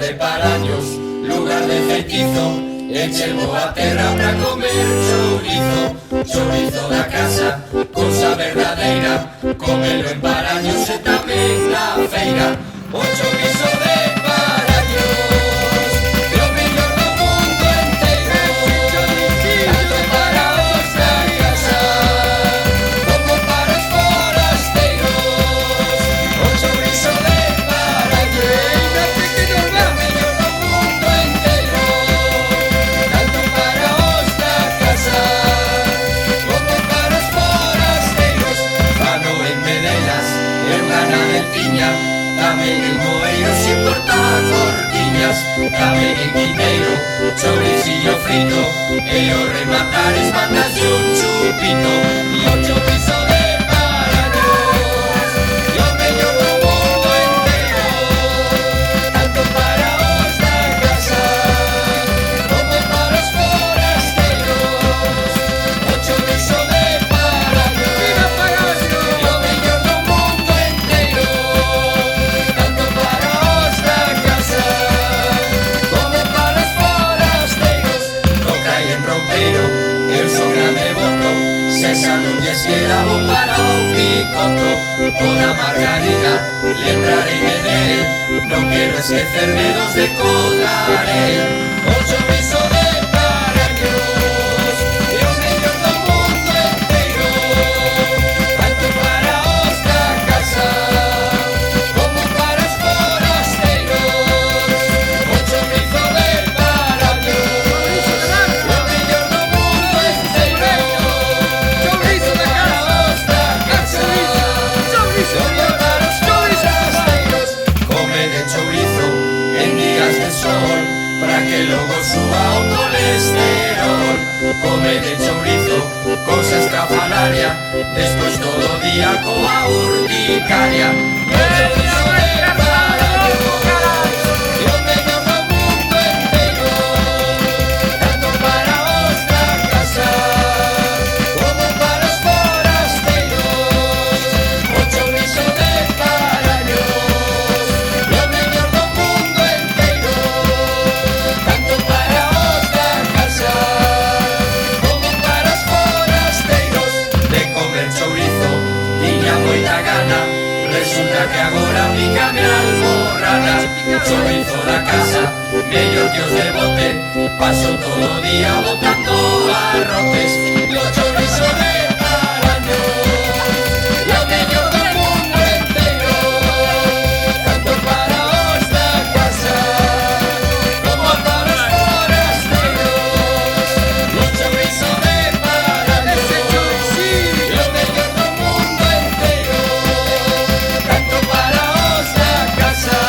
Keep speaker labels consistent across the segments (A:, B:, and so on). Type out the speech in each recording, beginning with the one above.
A: de Paraños, lugar de feitizo, echemos a terra pra comer chourizo. Chourizo da casa, cousa verdadeira, comelo en Paraños e tamén na feira. O chourizo de Paraños, o mellor do mundo enteiro, tanto para os da casa como para os forasteiros. O chourizo de Paraños, o mellor do mundo enteiro, tanto para os da casa como para os forasteiros. Fano en Medelas, en Gana del Tiña, tamén en Moeiro sin portar cortiñas, tamén en Quinteiro, chouricillo frito, e o rematar es bandas de un chupito. E o chourizo de Paraños, e o mellor do mundo enteiro, tanto para os da casa como para os forasteiros. O chourizo de Paraños, e o mellor do mundo enteiro, tanto para os da casa como para os forasteiros. No cae en roupeiro, eu sou grande voto, se xa non lles queda bo para o picoto. O da margarina, lembrarei de él, non quero esquecerme dos de Codarel. O chourizo de Paraños, e o mellor do mundo enteiro, tanto para os da casa como para os forasteiros. O chourizo de Paraños, e o mellor do mundo enteiro, chourizo para os da casa como para os forasteiros. Come de chourizo en días de sol, para que logo suba o colesterol. Come de chourizo, cousa estrafalaria, despois todo o día coa urticaria. O chourizo de Paraños, e o mellor do mundo enteiro, tanto para os da casa como para os forasteiros. O chourizo de Paraños, e o mellor do mundo enteiro, tanto para os da casa como para os forasteiros. De comer chourizo tiña moita gana, resulta que agora pícame almorrana. Chourizo da casa, mellor que os de bote, paso todo o día botando arroces. E o chourizo de Paraños, e o mellor do mundo enteiro, tanto para os da casa como para os forasteiros. O chourizo de Paraños, e o mellor do mundo enteiro, tanto para os da casa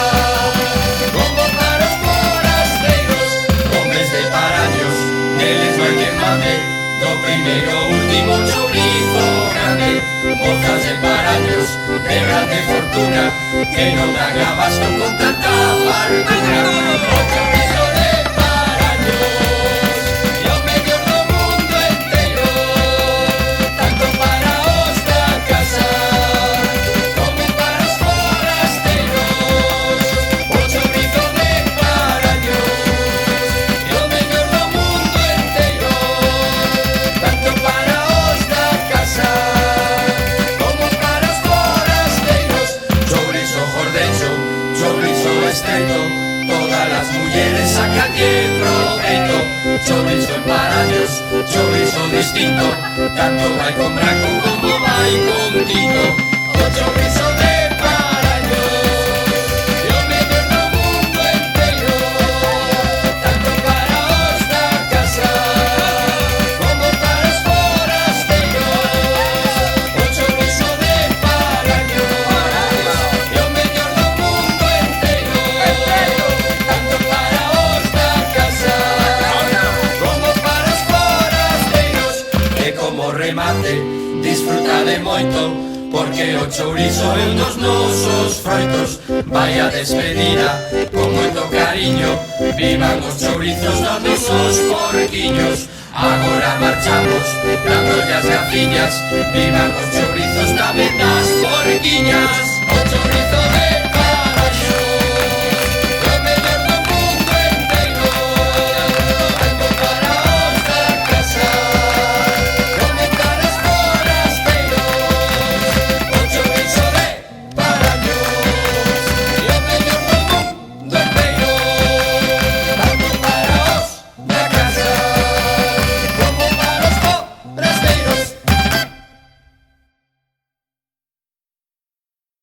A: como para os forasteiros. Homes de Paraños, neles non hai que mande, do primeiro ao último chourizo grande. Mozas de Paraños, de grande fortuna, que non dan abasto con tanta fartura. O chourizo de Paraños, e o mellor do mundo enteiro, tanto para os da casa como para os forasteiros. O chourizo de Paraños, e o mellor do mundo enteiro, tanto para os da casa como para os forasteiros. Chourizo jordecho, chourizo estreito, todas las mulleres sacanlle proveito. Chourizo en Paraños, chourizo distinto, tanto vai con branco como vai con tinto. O chourizo de Paraños, e o mellor do mundo enteiro, tanto para os da casa como para os forasteiros. O chourizo de Paraños, e o mellor do mundo enteiro, tanto para os da casa como para os forasteiros. E como remate, disfruta de moito, porque o chourizo é un dos nosos froitos. Vai a despedida con moito cariño, vivan os chourizos dos nosos porquiños. Agora marchamos, dándolle as gafiñas, vivan os chourizos tamén das porquiñas. O chourizo de